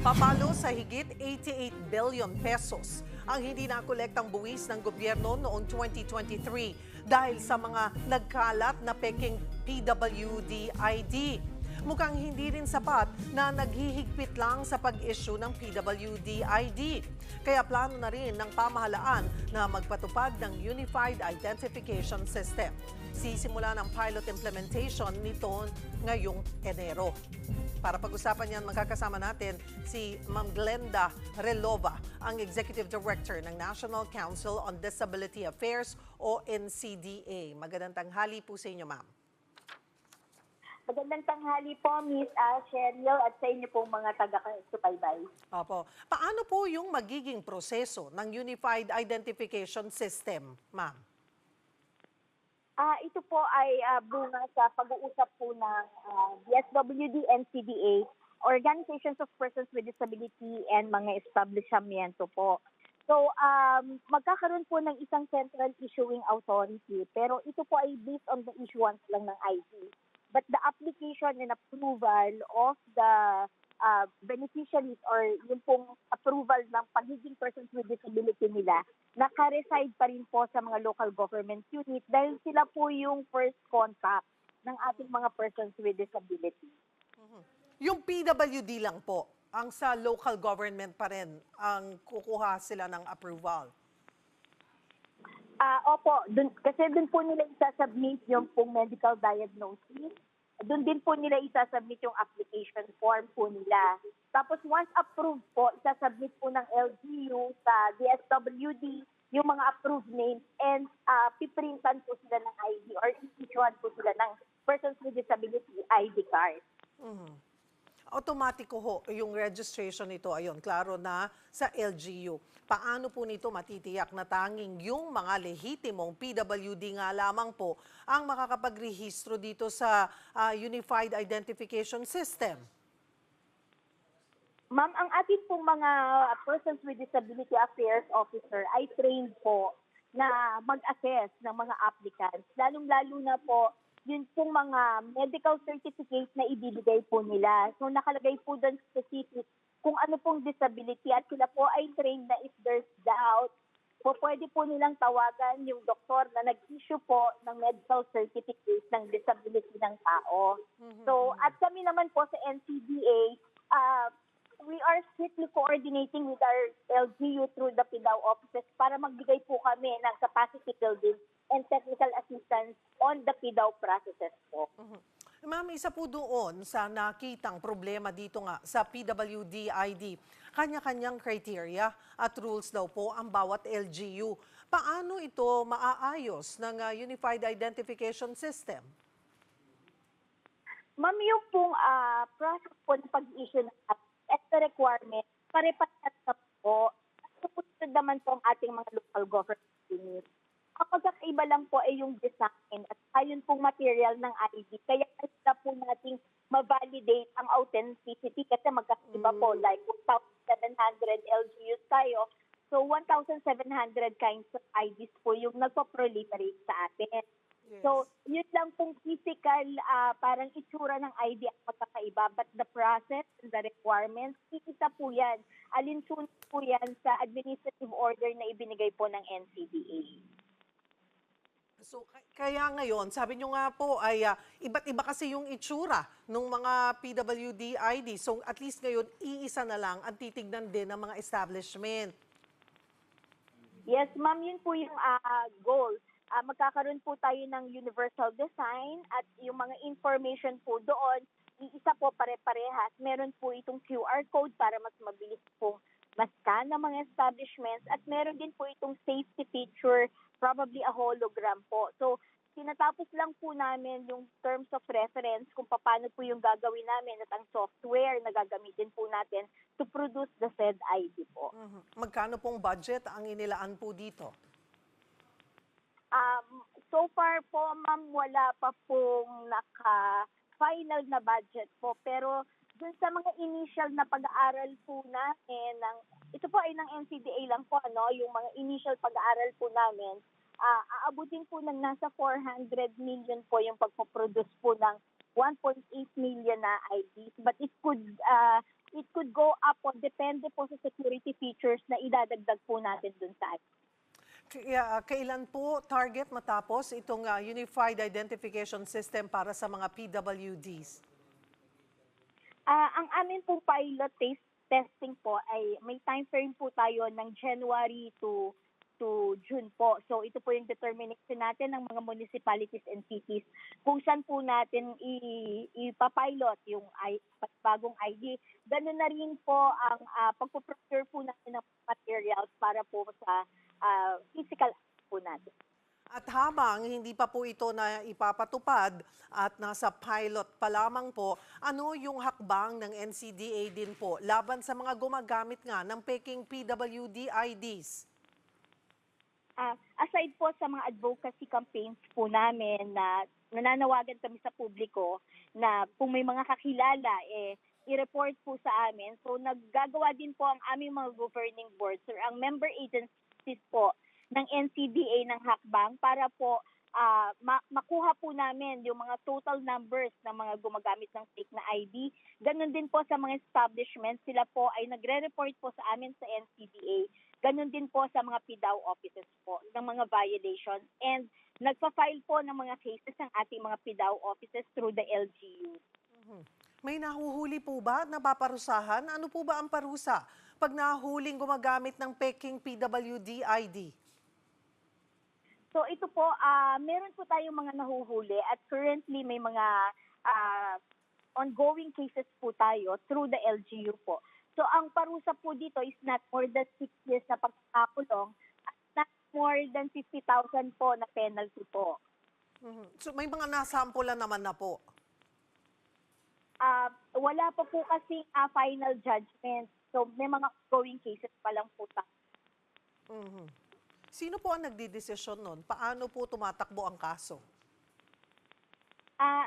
Papalo sa higit 88 billion pesos ang hindi nakolektang buwis ng gobyerno noong 2023 dahil sa mga nagkalat na peking PWD ID. Mukhang hindi rin sapat na naghihigpit lang sa pag-issue ng PWD ID. Kaya plano na rin ng pamahalaan na magpatupad ng Unified Identification System. Sisimula ng pilot implementation nito ngayong Enero. Para pag-usapan yan, magkakasama natin si Ma'am Glenda Relova, ang Executive Director ng National Council on Disability Affairs o NCDA. Magandang tanghali po sa inyo, ma'am. Magandang tanghali po, Miss Cheryl, at sa inyo pong mga taga-subaybay. Opo. Paano po yung magiging proseso ng Unified Identification System, ma'am? Ito po ay bunga sa pag-uusap po ng DSWD, NCDA, Organizations of Persons with Disability, and mga establishmento po. So, magkakaroon po ng isang central issuing authority, pero ito po ay based on the issuance lang ng ID. But the application and approval of the beneficiaries or yung pong approval ng pagiging persons with disability nila, naka-reside pa rin po sa mga local government unit dahil sila po yung first contact ng ating mga persons with disability. Yung PWD lang po, ang sa local government pa rin ang kukuha sila ng approval. Opo, kasi dun po nila isasubmit yung pong medical diagnosis. Doon din po nila isasubmit yung application form po nila. Tapos once approved po, isasubmit po ng LGU sa DSWD yung mga approved names and piprintan po sila ng ID or i-issuean po sila ng persons with disability ID card. Automatiko ho yung registration nito, ayun, klaro na sa LGU. Paano po nito matitiyak na tanging yung mga lehitimong PWD nga lamang po ang makakapagrehistro dito sa Unified Identification System? Ma'am, ang ating pong mga Persons with Disability Affairs Officer ay trained po na mag-assess ng mga applicants, lalong-lalo na po yun pong mga medical certificate na ibibigay po nila. So nakalagay po doon specific kung ano pong disability at sila po ay trained na if there's doubt, po pwede po nilang tawagan yung doktor na nag-issue po ng medical certificate ng disability ng tao. So at kami naman po sa NCDA, we are strictly coordinating with our LGU through the PIDAW offices para magbigay po kami ng capacity building and technical assistance on the PIDAW processes po. Ma'am, isa po doon sa nakitang problema dito nga sa PWD ID, kanya-kanyang criteria at rules daw po ang bawat LGU. Paano ito maaayos ng Unified Identification System? Ma'am, yung pong process po ng pag-issue ng at the requirement, pare-parehas na po. Sumunod naman po ang ating mga local government units. Ang pagkakaiba lang po ay yung design at ayun pong material ng ID. Kaya kaya po nating ma-validate ang authenticity kasi magkakaiba po. Like 1,700 LGUs tayo. So 1,700 kinds of IDs po yung nagpo-proliferate sa atin. Yes. So yun lang pong physical, parang itsura ng ID ang magkakaiba. But the process and the requirements, isa po yan. Alinsunod po yan sa administrative order na ibinigay po ng NCDA. So, kaya ngayon, sabi nyo nga po ay iba't iba kasi yung itsura ng mga PWD ID. So, at least ngayon, iisa na lang ang titignan din ng mga establishment. Yes, ma'am, yun po yung goal. Magkakaroon po tayo ng universal design at yung mga information po doon, iisa po pare-parehas. Meron po itong QR code para mas mabilis po mas-scan ng mga establishments at meron din po itong safety feature, probably a hologram po. So, tinatapos lang po namin yung terms of reference kung paano po yung gagawin namin at ang software na gagamitin po natin to produce the said ID po. Magkano pong budget ang inilaan po dito? So far po, ma'am, wala pa pong naka-final na budget po. Pero dun sa mga initial na pag-aaral po namin, ito po ay ng NCDA lang po, yung mga initial pag-aaral po namin, aabutin po ng nasa 400 million po yung pagpoproduce po ng 1.8 million na IDs. But it could it could go up po, depende po sa security features na idadagdag po natin dun sa ID. Kailan po target matapos itong Unified Identification System para sa mga PWDs? Ang amin pong pilot testing po ay may time frame po tayo ng January to June po. So ito po yung determination natin ng mga municipalities and cities kung saan po natin ipapilot yung bagong ID. Ganun na rin po ang pagpo-procure po natin ng materials para po sa physical po natin. At habang hindi pa po ito na ipapatupad at nasa pilot pa lamang po, ano yung hakbang ng NCDA din po laban sa mga gumagamit nga ng peking PWD IDs? Aside po sa mga advocacy campaigns po namin na nananawagan kami sa publiko na kung may mga kakilala, i-report po sa amin. So naggagawa din po ang aming mga governing boards or ang member agencies po ng NCDA ng hakbang para po makuha po namin yung mga total numbers ng mga gumagamit ng fake na ID. Ganon din po sa mga establishments, sila po ay nagre-report po sa amin sa NCDA. Ganon din po sa mga PDAO offices po ng mga violations. And nagpa-file po ng mga cases ng ating mga PDAO offices through the LGU. May nahuhuli po ba na paparusahan? Ano po ba ang parusa pag nahuling gumagamit ng peking PWD ID? So ito po, meron po tayong mga nahuhuli at currently may mga ongoing cases po tayo through the LGU po. So ang parusa po dito is not more than 6 years na pagkakakulong at not more than 50,000 po na penalty po. So may mga nasampulan naman na po? Wala pa po kasi final judgment. So may mga ongoing cases pa lang po tayo. Sino po ang nagdidesisyon nun? Paano po tumatakbo ang kaso?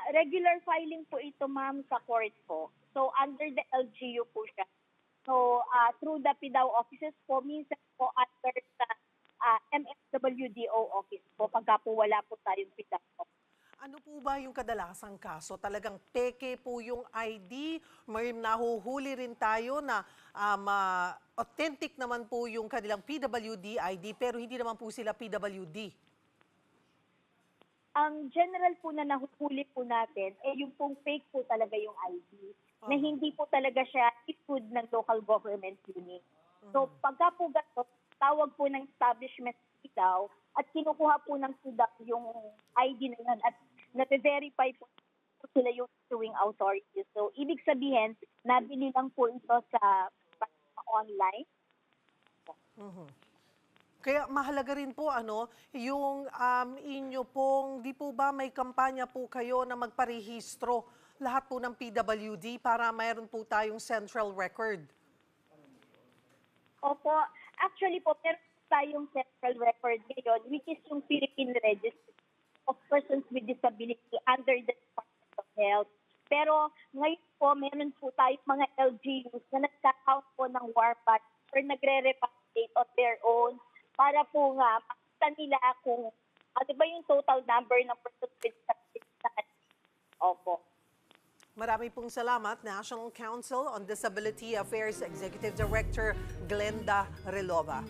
Regular filing po ito, ma'am, sa court po. So under the LGU po siya. So through the PDAO offices po, minsan po under the MSWDO office po, pagka po wala po tayong PDAO. Ano po ba yung kadalasang kaso? Talagang peke po yung ID? May nahuhuli rin tayo na authentic naman po yung kanilang PWD ID pero hindi naman po sila PWD. Ang general po na nahuhuli po natin, yung pong fake po talaga yung ID. Na hindi po talaga siya issued ng local government unit. So pagka po gato, tawag po ng establishment PDAO at kinukuha po ng PDAO yung ID na yan at na-verify po sila yung issuing authorities. So ibig sabihin, nabili lang po ito sa online. Kaya mahalaga rin po yung inyo pong, di po ba may kampanya po kayo na magparehistro lahat po ng PWD para mayroon po tayong central record? Opo, actually po, meron tayong central record ngayon which is yung Philippine Registry of Persons with Disability under the Department of Health. Pero ngayon po, meron po tayong mga LGUs na nagka-count po ng WARPAT or nagre-repatriate on their own para po nga makita nila kung ano ba yung total number ng persons with disability. Opo. Marami pong salamat, National Council on Disability Affairs Executive Director Glenda Relova.